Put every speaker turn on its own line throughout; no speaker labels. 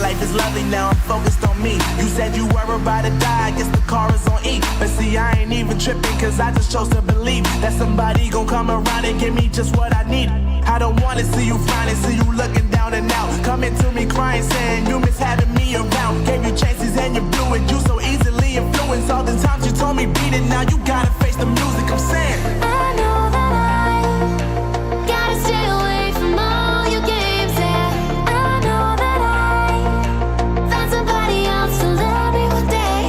life is lovely, now I'm focused on me. You said you were about to die, I guess the car is on E. But see, I ain't even tripping, cause I just chose to believe that somebody gon' come around and give me just what I need. I don't wanna see you flying, see you looking down and out. Coming to me crying, saying you miss having me around. Gave you chances and you blew it, you so easily influenced. All the times you told me beat it, now you gotta face the music, I'm saying
I know that I gotta stay away from all your games, yeah. I know that I found somebody else to love me one day.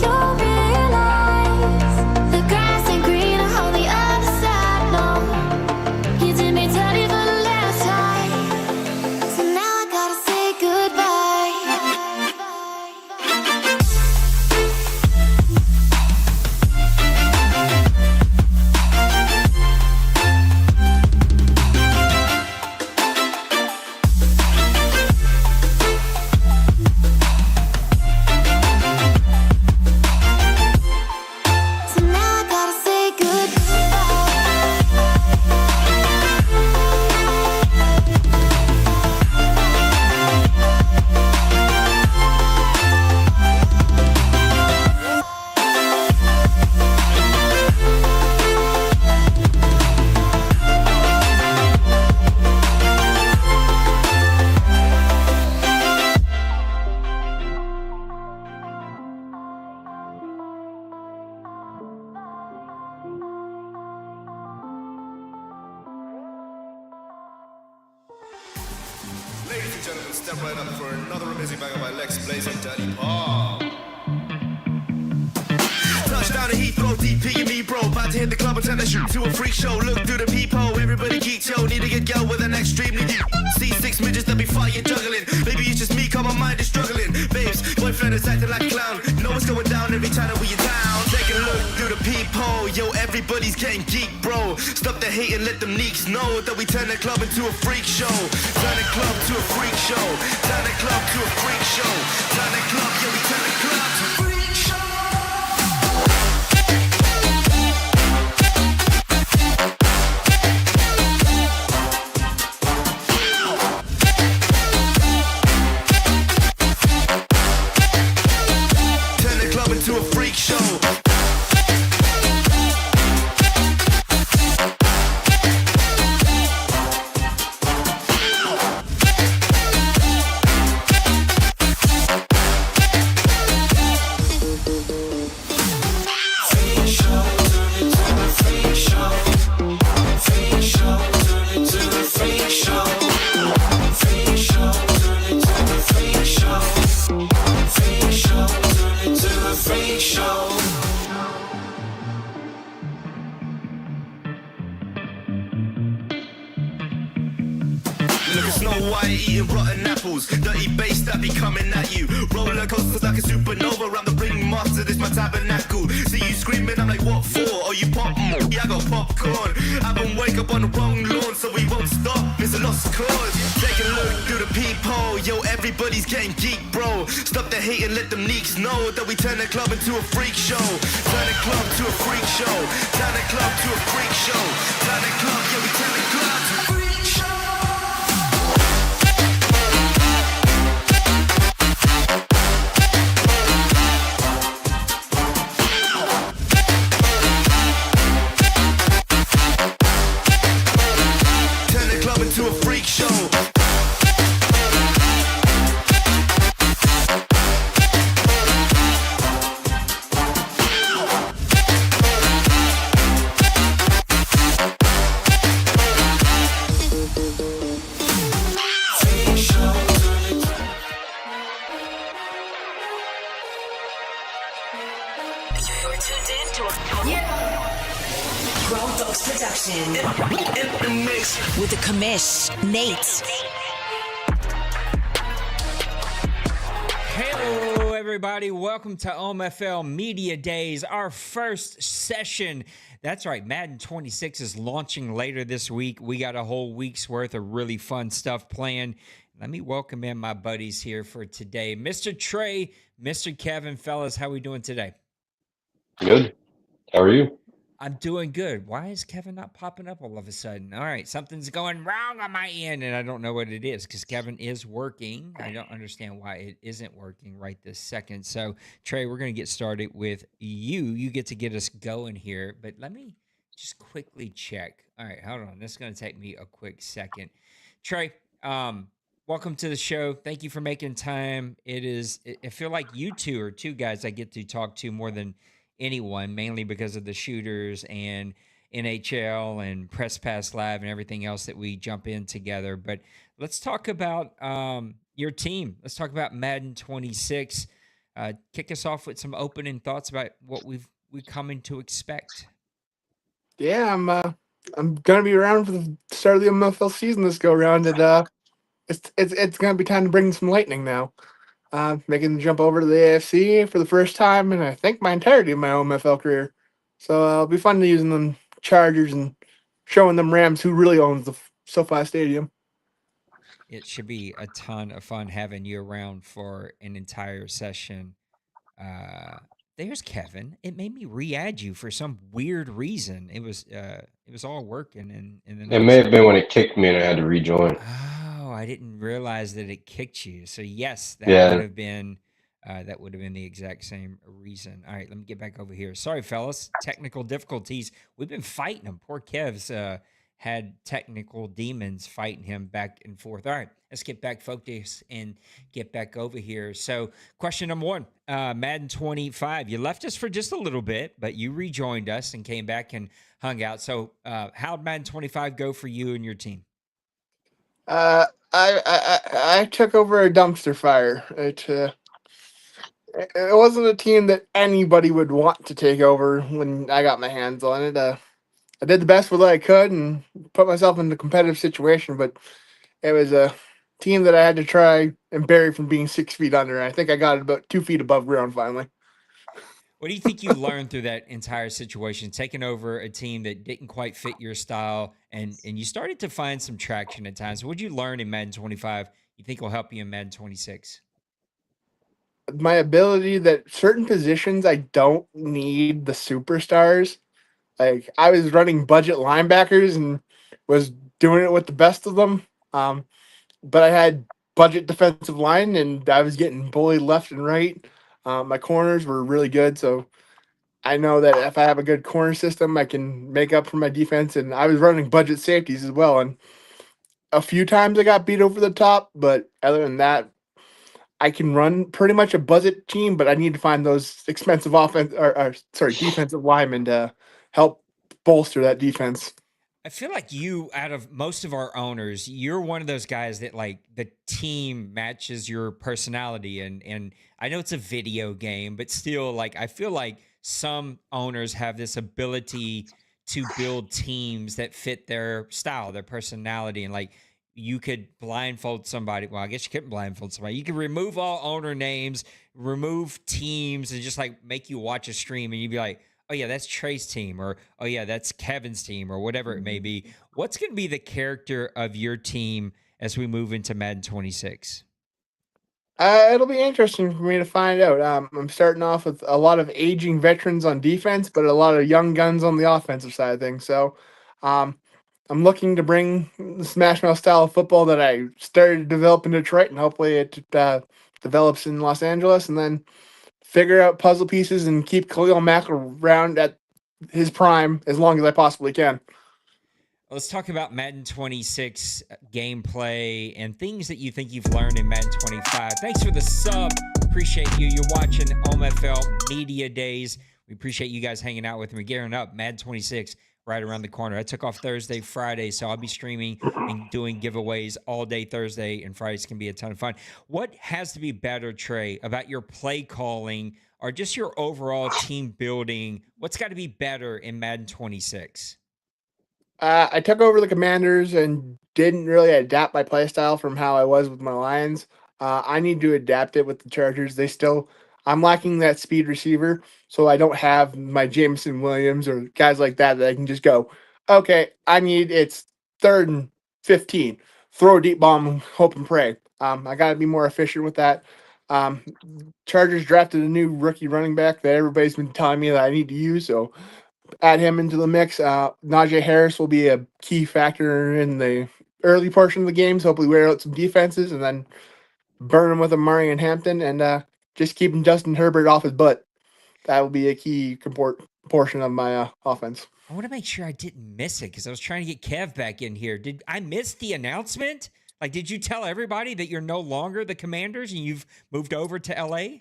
You'll realize the grass ain't greener on the other side, no. You did me dirty for the last time, so now I gotta say goodbye. So now I gotta say goodbye.
Ladies and gentlemen, step right up for another amazing banger by Lex Blaze and Daddy Paul. Touchdown to Heathrow, DP and me, bro. About to hit the club and turn that shit to a freak show. Look through the peephole, everybody geek, yo. Need to get girl with an extremely deep. See six midgets that be fighting, juggling. Maybe it's just me, cause my mind is struggling. Babes, boyfriend is acting like a clown. Know what's going down every time that we are down. Take a look through the peephole, yo. Everybody's getting geek, bro. Stop the hate and let them neeks know that we turn the club into a freak show. Turn the club to a freak show. Turn the club to a freak show. Turn the club, yo, we turn the club to a freak show. Turn the club into a freak show. Look at Snow White eating rotten apples. Dirty bass that be coming at you. Roller coasters like a supernova. I'm the ringmaster, this my tabernacle. See you screaming, I'm like, what for? Oh, you pop? Yeah, I got popcorn. Haven't wake up on the wrong lawn, so we won't stop. It's a lost cause. Take a look through the peephole. Yo, everybody's getting geek, bro. Stop the hate and let them neeks know that we turn the club into a freak show. Turn the club to a freak show. Turn the club to a freak show. Turn the club, yeah, we turn the club to a freak show. Turn the club into a freak show.
Grown Dogs Production.
In the mix.
With the commish, Nate.
Hello, everybody. Welcome to OMFL Media Days, our first session. That's right, Madden 26 is launching later this week. We got a whole week's worth of really fun stuff planned. Let me welcome in my buddies here for today. Mr. Trey, Mr. Kevin, fellas, how we doing today?
Good. How are you?
I'm doing good. Why is Kevin not popping up all of a sudden? All right, something's going wrong on my end, and I don't know what it is because Kevin is working. I don't understand why it isn't working right this second. So, Trey, we're going to get started with you. You get to get us going here, but let me just quickly check. All right, hold on. This is going to take me a quick second. Trey, welcome to the show. Thank you for making time. I feel like you two are two guys I get to talk to more than anyone, mainly because of the shooters and NHL and Press Pass Live and everything else that we jump in together. But let's talk about your team. Let's talk about Madden 26. Kick us off with some opening thoughts about what we're coming to expect.
Yeah, I'm gonna be around for the start of the OMFL season this go around, and it's gonna be time to bring some lightning now. Making the jump over to the AFC for the first time in I think my entirety of my OMFL career. So it'll be fun to using them Chargers and showing them Rams who really owns the SoFi Stadium.
It should be a ton of fun having you around for an entire session. Uh, there's Kevin. It made me re-add you for some weird reason. It was all working, and then
It
all of a
may have
sudden,
been when it kicked me and I had to rejoin.
oh, I didn't realize that it kicked you. So yes,
Yeah,
that would have been the exact same reason. All right, let me get back over here. Sorry, fellas, technical difficulties. We've been fighting them. Poor Kev's had technical demons fighting him back and forth. All right, let's get back focused and get back over here. So, question number one, Madden 25. You left us for just a little bit, but you rejoined us and came back and hung out. So, how'd Madden 25 go for you and your team?
I took over a dumpster fire. It wasn't a team that anybody would want to take over when I got my hands on it. I did the best with what I could and put myself in a competitive situation, but it was a team that I had to try and bury from being 6 feet under. I think I got it about 2 feet above ground finally.
What do you think you learned through that entire situation, taking over a team that didn't quite fit your style, and you started to find some traction at times? What did you learn in Madden 25 you think will help you in Madden 26?
My ability that certain positions I don't need the superstars. Like I was running budget linebackers and was doing it with the best of them. But I had budget defensive line and I was getting bullied left and right. My corners were really good, so I know that if I have a good corner system, I can make up for my defense. And I was running budget safeties as well, and a few times I got beat over the top. But other than that, I can run pretty much a budget team. But I need to find those expensive offense or sorry defensive linemen to help bolster that defense.
I feel like you, out of most of our owners, you're one of those guys that like the team matches your personality, and I know it's a video game, but still, like I feel like some owners have this ability to build teams that fit their style, their personality, and like you could blindfold somebody. Well, I guess you couldn't blindfold somebody. You could remove all owner names, remove teams, and just like make you watch a stream, and you'd be like, oh yeah, that's Trey's team, or oh yeah, that's Kevin's team, or whatever it may be. What's going to be the character of your team as we move into Madden 26?
It'll be interesting for me to find out. I'm starting off with a lot of aging veterans on defense, but a lot of young guns on the offensive side of things. So, um, I'm looking to bring the Smash Mouth style of football that I started to develop in Detroit, and hopefully it develops in Los Angeles, and then figure out puzzle pieces and keep Khalil Mack around at his prime as long as I possibly can.
Let's talk about Madden 26 gameplay and things that you think you've learned in Madden 25. Thanks for the sub. Appreciate you. You're watching OMFL Media Days. We appreciate you guys hanging out with me. Gearing up, Madden 26 right around the corner. I took off Thursday, Friday, so I'll be streaming and doing giveaways all day Thursday, and Fridays can be a ton of fun. What has to be better, Trey, about your play calling or just your overall team building? What's got to be better in Madden 26?
I took over the Commanders and didn't really adapt my play style from how I was with my Lions. I need to adapt it with the Chargers. I'm lacking that speed receiver, so I don't have my Jameson Williams or guys like that I can just go, okay, it's 3rd and 15. Throw a deep bomb and hope and pray. I got to be more efficient with that. Chargers drafted a new rookie running back that everybody's been telling me that I need to use, so add him into the mix. Najee Harris will be a key factor in the early portion of the games. Hopefully, wear out some defenses and then burn him with a Murray and Hampton, and just keeping Justin Herbert off his butt. That will be a key portion of my offense.
I want to make sure I didn't miss it because I was trying to get Kev back in here. Did I miss the announcement? Like, did you tell everybody that you're no longer the Commanders and you've moved over to LA?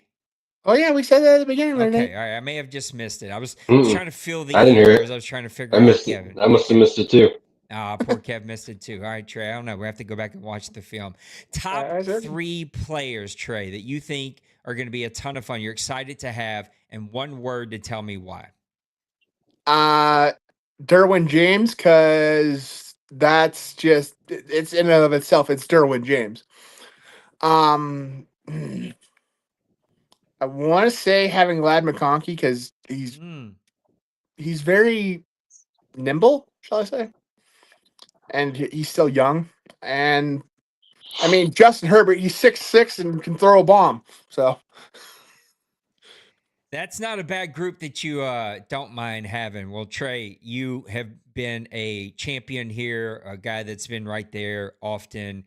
Oh yeah, we said that at the beginning of the
Okay,
night.
all right. I may have just missed it. I was
Mm-mm.
trying to fill the
I didn't hear
ether
it.
as I was trying to figure
I
out
missed it.
Kevin.
I must have missed it too.
Poor Kev missed it too. All right, Trey. I don't know. We have to go back and watch the film. Top
I said-
3 players, Trey, that you think are going to be a ton of fun. You're excited to have, and one word to tell me why.
Derwin James, because that's just it's in and of itself. It's Derwin James. I want to say having Lad McConkey because he's very nimble, shall I say, and he's still young. And I mean, Justin Herbert, he's 6'6" and can throw a bomb. So
That's not a bad group that you don't mind having. Well, Trey, you have been a champion here, a guy that's been right there often.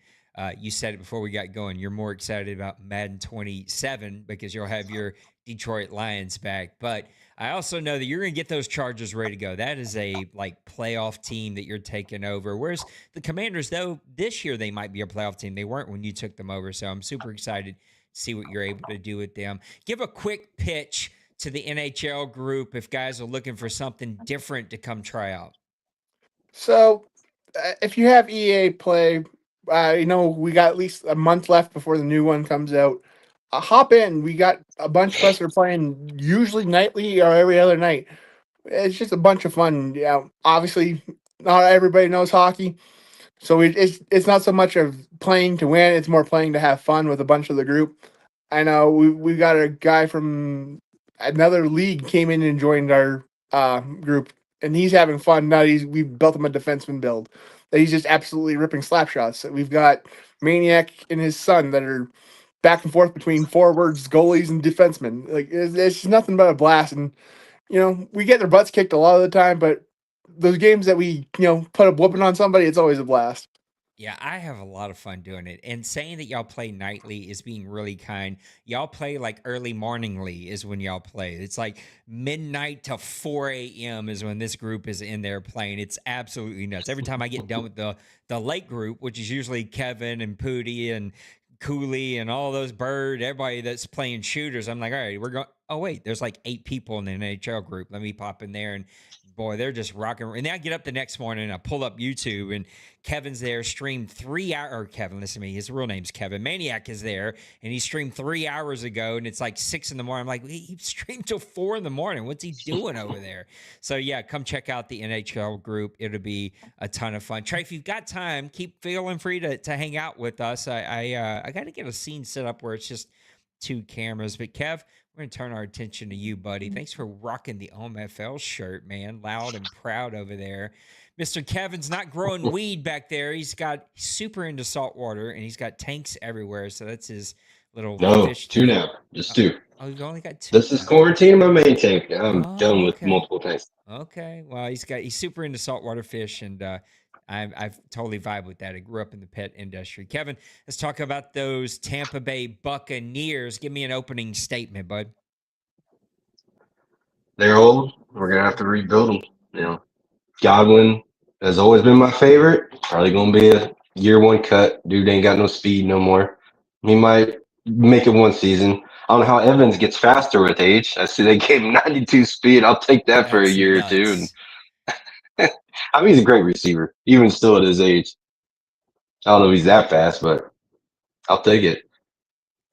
You said it before we got going. You're more excited about Madden 27 because you'll have your Detroit Lions back. But I also know that you're going to get those Chargers ready to go. That is a like playoff team that you're taking over. Whereas the Commanders, though, this year they might be a playoff team. They weren't when you took them over. So I'm super excited see what you're able to do with them. Give a quick pitch to the NHL group if guys are looking for something different to come try out.
So, if you have EA Play, we got at least a month left before the new one comes out. Hop in. We got a bunch of us are playing usually nightly or every other night. It's just a bunch of fun. Yeah, obviously, not everybody knows hockey, so it's not so much of playing to win. It's more playing to have fun with a bunch of the group. I know we got a guy from another league came in and joined our group, and he's having fun. Now we built him a defenseman build that he's just absolutely ripping slap shots. We've got Maniac and his son that are back and forth between forwards, goalies, and defensemen. Like it's just nothing but a blast. And we get their butts kicked a lot of the time, but those games that we put a whooping on somebody, it's always a blast.
Yeah, I have a lot of fun doing it. And saying that y'all play nightly is being really kind. Y'all play like early morningly is when y'all play. It's like midnight to 4 a.m. is when this group is in there playing. It's absolutely nuts. Every time I get done with the late group, which is usually Kevin and Pooty and Cooley and all those Bird, everybody that's playing shooters, I'm like, all right, we're going. Oh, wait, there's like 8 people in the NHL group. Let me pop in there and boy, they're just rocking. And then I get up the next morning and I pull up YouTube and Kevin's there, streamed 3 hours. Or Kevin, listen to me. His real name's Kevin. Maniac is there and he streamed 3 hours ago and it's like 6 in the morning. I'm like, he streamed till 4 in the morning. What's he doing over there? So yeah, come check out the NHL group. It'll be a ton of fun. Trey, if you've got time, keep feeling free to hang out with us. I got to get a scene set up where it's just 2 cameras. But Kev, we're going to turn our attention to you, buddy. Thanks for rocking the OMFL shirt, man. Loud and proud over there. Mr. Kevin's not growing weed back there. He's super into salt water, and he's got tanks everywhere. So that's his little fish.
2 now. Just 2.
Oh, you've only got 2.
This is quarantine in my main tank. I'm done with
okay.
multiple tanks.
Okay. Well, he's super into saltwater fish, and I've totally vibe with that. I grew up in the pet industry. Kevin, let's talk about those Tampa Bay Buccaneers. Give me an opening statement, bud.
They're old. We're gonna have to rebuild them. Godwin has always been my favorite. Probably gonna be a year 1 cut. Dude ain't got no speed no more. He might make it 1 season. I don't know how Evans gets faster with age. I see they gave him 92 speed. I'll take that for a year or 2. And I mean, he's a great receiver, even still at his age. I don't know if he's that fast, but I'll take it.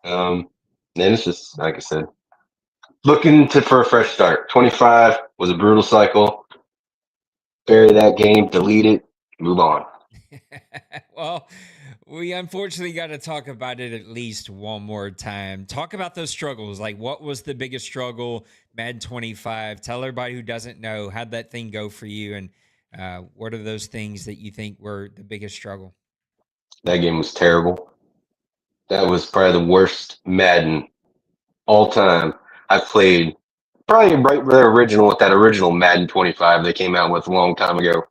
And it's just like I said, looking for a fresh start. 25 was a brutal cycle. Bury that game, delete it, move on.
Well, we unfortunately got to talk about it at least one more time. Talk about those struggles. Like, what was the biggest struggle, Madden 25? Tell everybody who doesn't know, how'd that thing go for you? And what are those things that you think were the biggest struggle?
That game was terrible. That was probably the worst Madden all time I've played probably right with their original, with that original Madden 25 they came out with a long time ago.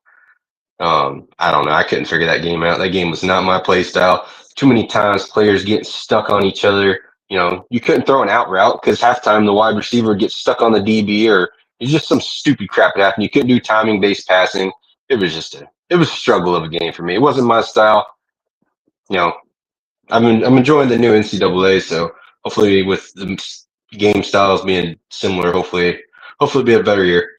I don't know. I couldn't figure that game out. That game was not my play style. Too many times players getting stuck on each other. You couldn't throw an out route because halftime the wide receiver gets stuck on the DB, or it's just some stupid crap that happened. You couldn't do timing based passing. It was a struggle of a game for me. It wasn't my style. You know, I'm enjoying the new NCAA, so hopefully with the game styles being similar, hopefully be a better year.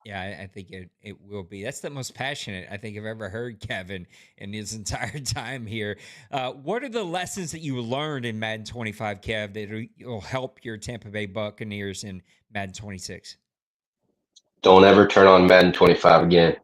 Yeah, I think it will be. That's the most passionate I think I've ever heard Kevin in his entire time here. What are the lessons that you learned in Madden 25, Kev, that will help your Tampa Bay Buccaneers in Madden 26?
Don't ever turn on Madden 25 again.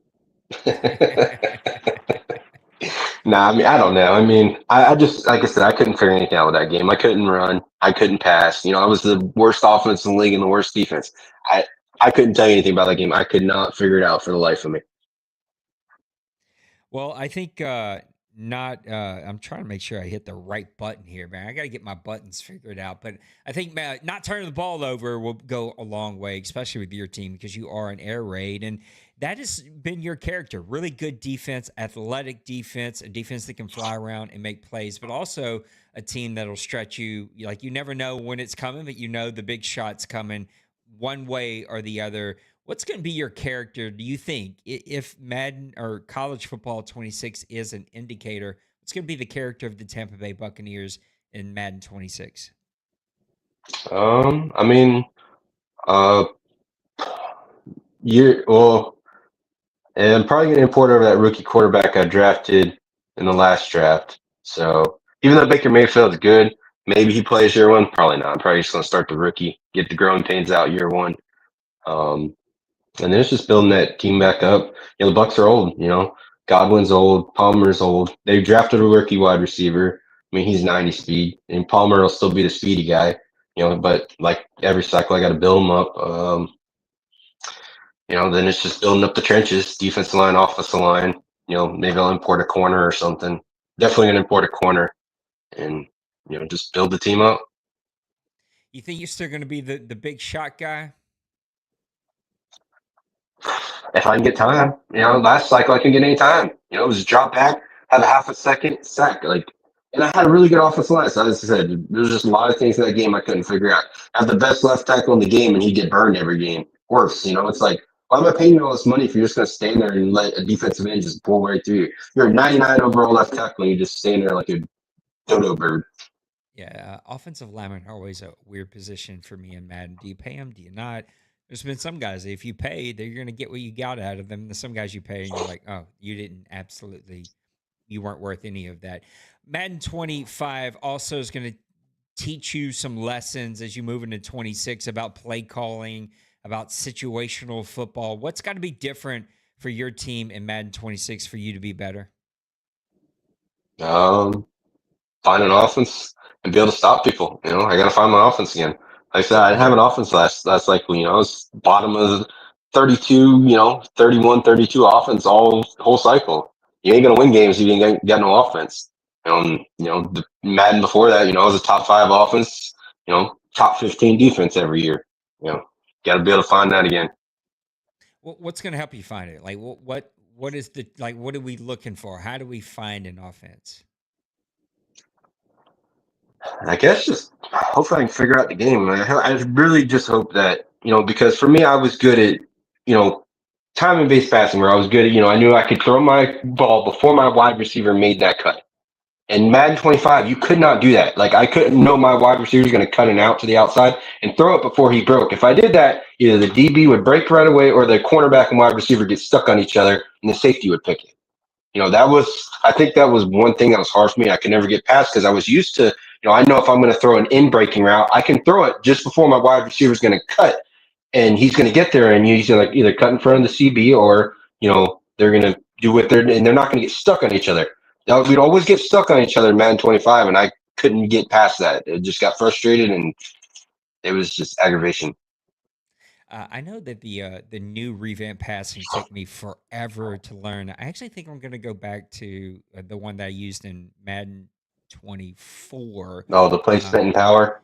Nah, I mean, I don't know. I mean, I just, like I said, I couldn't figure anything out with that game. I couldn't run. I couldn't pass. I was the worst offense in the league and the worst defense. I, I couldn't tell you anything about that game. I could not figure it out for the life of me.
Well, I think not. I'm trying to make sure I hit the right button here, man. I got to get my buttons figured out. But I think not turning the ball over will go a long way, especially with your team, because you are an air raid. And that has been your character. Really good defense, athletic defense, a defense that can fly around and make plays, but also a team that'll stretch you. Like, you never know when it's coming, but you know the big shot's coming one way or the other. What's going to be your character, do you think, if Madden or college football 26 is an indicator? What's going to be the character of the Tampa Bay Buccaneers in Madden 26?
I mean, uh, well, and I'm probably going to import over that rookie quarterback I drafted in the last draft. So even though Baker Mayfield's good, maybe he plays year one. Probably not. I'm probably just going to start the rookie, get the growing pains out year one. Um, and then it's just building that team back up. The Bucks are old. Godwin's old, Palmer's old. They drafted a rookie wide receiver. I mean, he's 90 speed, and Palmer will still be the speedy guy. But like every cycle, I got to build him up. Then it's just building up the trenches, defensive line, offensive line. Maybe I'll import a corner or something. Definitely gonna import a corner, and just build the team up.
You think you're still going to be the big shot guy?
If I can get time. Last cycle I can get any time. It was drop back, have a half a second sack, and I had a really good offensive line. So as I said, there was just a lot of things in that game I couldn't figure out. I have the best left tackle in the game, and he get burned every game. Worse, it's like, why am I paying you all this money if you're just going to stand there and let a defensive end just pull right through you? You're a 99 overall left tackle, and you just stand there like a dodo bird.
Yeah, offensive linemen are always a weird position for me in Madden. Do you pay them? Do you not? There's been some guys, if you pay, you're going to get what you got out of them. There's some guys you pay, and you're like, oh, you weren't worth any of that. Madden 25 also is going to teach you some lessons as you move into 26 about play calling, about situational football. What's got to be different for your team in Madden 26 for you to be better?
Find an offense and be able to stop people. I got to find my offense again. Like I said, I didn't have an offense last cycle. I was bottom of 32, 31, 32 offense all whole cycle. You ain't gonna win games if you ain't got no offense. The Madden before that, I was a top 5 offense. Top 15 defense every year. Got to be able to find that again.
What's going to help you find it? Like, what is what are we looking for? How do we find an offense?
I guess just hopefully I can figure out the game. I really just hope that, because for me, I was good at, timing based passing where I was good at, I knew I could throw my ball before my wide receiver made that cut. And Madden 25, you could not do that. Like, I couldn't know my wide receiver was going to cut it out to the outside and throw it before he broke. If I did that, either the DB would break right away or the cornerback and wide receiver get stuck on each other and the safety would pick it. I think that was one thing that was hard for me. I could never get past because I was used to, I know if I'm going to throw an in breaking route, I can throw it just before my wide receiver is going to cut and he's going to get there and he's going to either cut in front of the CB or, they're going to do what and they're not going to get stuck on each other. Now, we'd always get stuck on each other in Madden 25 and I couldn't get past that. It just got frustrated and it was just aggravation.
I know that the new revamped passing took me forever to learn. I actually think I'm going to go back to the one that I used in Madden 24.
Oh, the placement and power.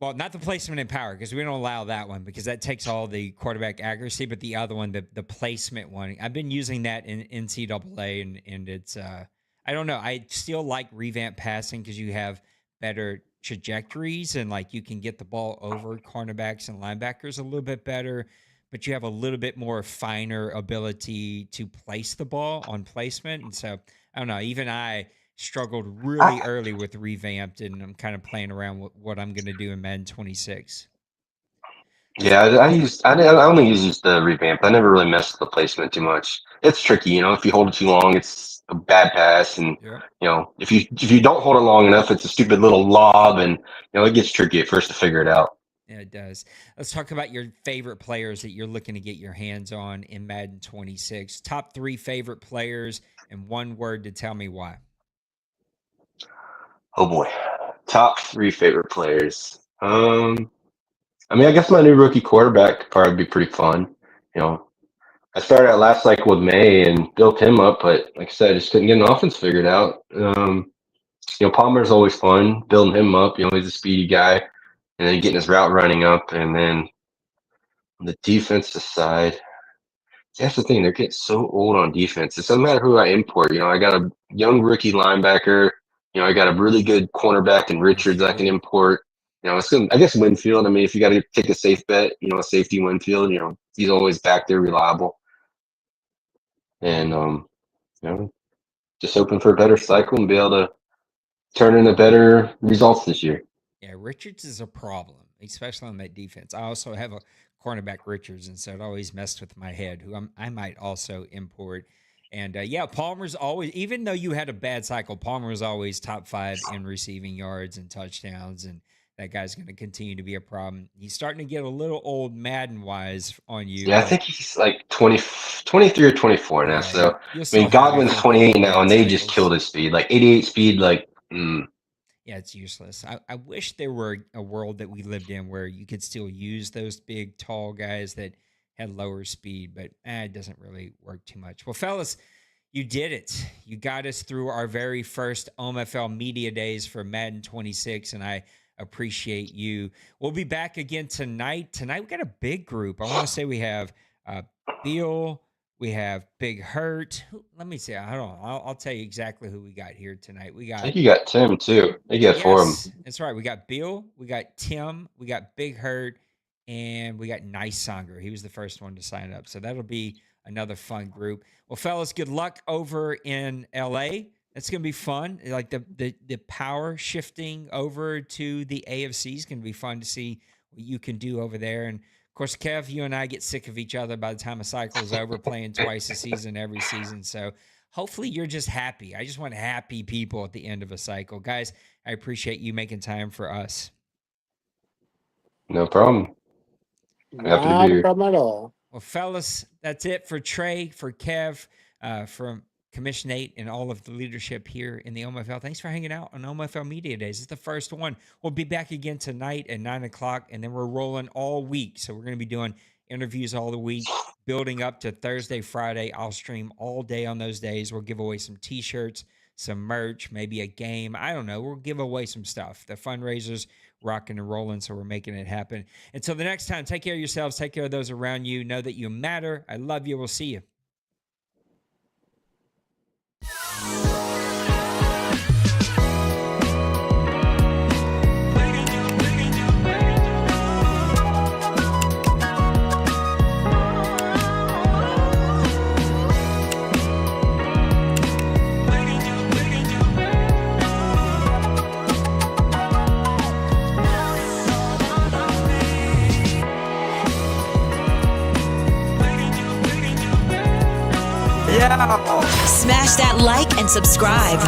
Well, not the placement and power, because we don't allow that one, because that takes all the quarterback accuracy. But the other one, the placement one, I've been using that in NCAA, and it's I don't know. I still like revamp passing because you have better trajectories, and like you can get the ball over cornerbacks and linebackers a little bit better, but you have a little bit more finer ability to place the ball on placement. And so I don't know. Even I struggled really early with revamped, and I'm kind of playing around with what I'm going to do in Madden 26.
Yeah, I only use the revamp. I never really messed with the placement too much. It's tricky, you know. If you hold it too long, it's a bad pass, and
Yeah.
you know, if you don't hold it long enough, it's a stupid little lob, and you know, it gets tricky at first to figure it out.
Yeah, it does. Let's talk about your favorite players that you're looking to get your hands on in Madden 26. Top 3 favorite players, and one word to tell me why.
Oh boy, top 3 favorite players. I mean, I guess my new rookie quarterback could probably be pretty fun. You know, I started out last cycle with May and built him up, but like I said, I just couldn't get an offense figured out. You know, Palmer's always fun building him up. You know, he's a speedy guy, and then getting his route running up, and then on the defensive side, that's the thing. They're getting so old on defense. It doesn't matter who I import. You know, I got a young rookie linebacker. You know, I got a really good cornerback in Richards I can import. You know, I guess Winfield. I mean, if you got to take a safe bet, you know, a safety Winfield. You know, he's always back there, reliable, and you know, just hoping for a better cycle and be able to turn into better results this year.
Yeah, Richards is a problem, especially on that defense. I also have a cornerback Richards, and so it always messed with my head, who I might also import. And yeah, Palmer's always, even though you had a bad cycle, Palmer was always top 5 in receiving yards and touchdowns, and that guy's going to continue to be a problem. He's starting to get a little old Madden-wise on you.
Yeah, I think he's like 23 or 24 now.
Yeah,
So
you'll
I
still
mean,
have him
Godwin's
for a couple
28 now,
bad
and they just
cycles.
killed his speed, like 88 speed. Like,
Yeah, it's useless. I wish there were a world that we lived in where you could still use those big, tall guys that had lower speed, but it doesn't really work too much. Well, fellas, you did it. You got us through our very first OMFL Media Days for Madden 26, and I appreciate you. We'll be back again tonight. Tonight, we got a big group. I want to say we have Bill, we have Big Hurt. Let me see. I don't know. I'll tell you exactly who we got here tonight. We
I
got,
think you got Tim too. I think you got 4 of them.
yes, that's right. We got Bill, we got Tim, we got Big Hurt, and we got Nice Songer. He was the first one to sign up. So that'll be another fun group. Well, fellas, good luck over in LA. It's going to be fun. Like the power shifting over to the AFC is going to be fun to see what you can do over there. And of course, Kev, you and I get sick of each other by the time a cycle is over, playing twice a season every season. So hopefully you're just happy. I just want happy people at the end of a cycle. Guys, I appreciate you making time for us.
No problem. Happy to be
Not a
here.
problem at all.
Well, fellas, that's it for Trey, for Kev, from Commission 8, and all of the leadership here in the OMFL. Thanks for hanging out on OMFL Media Days. It's the first one. We'll be back again tonight at 9 o'clock, and then we're rolling all week. So we're going to be doing interviews all the week, building up to Thursday, Friday. I'll stream all day on those days. We'll give away some T-shirts, some merch, maybe a game. I don't know. We'll give away some stuff. The fundraisers rocking and rolling, so we're making it happen. Until the next time, take care of yourselves. Take care of those around you. Know that you matter. I love you. We'll see you.
Yeah.
Smash that like and subscribe.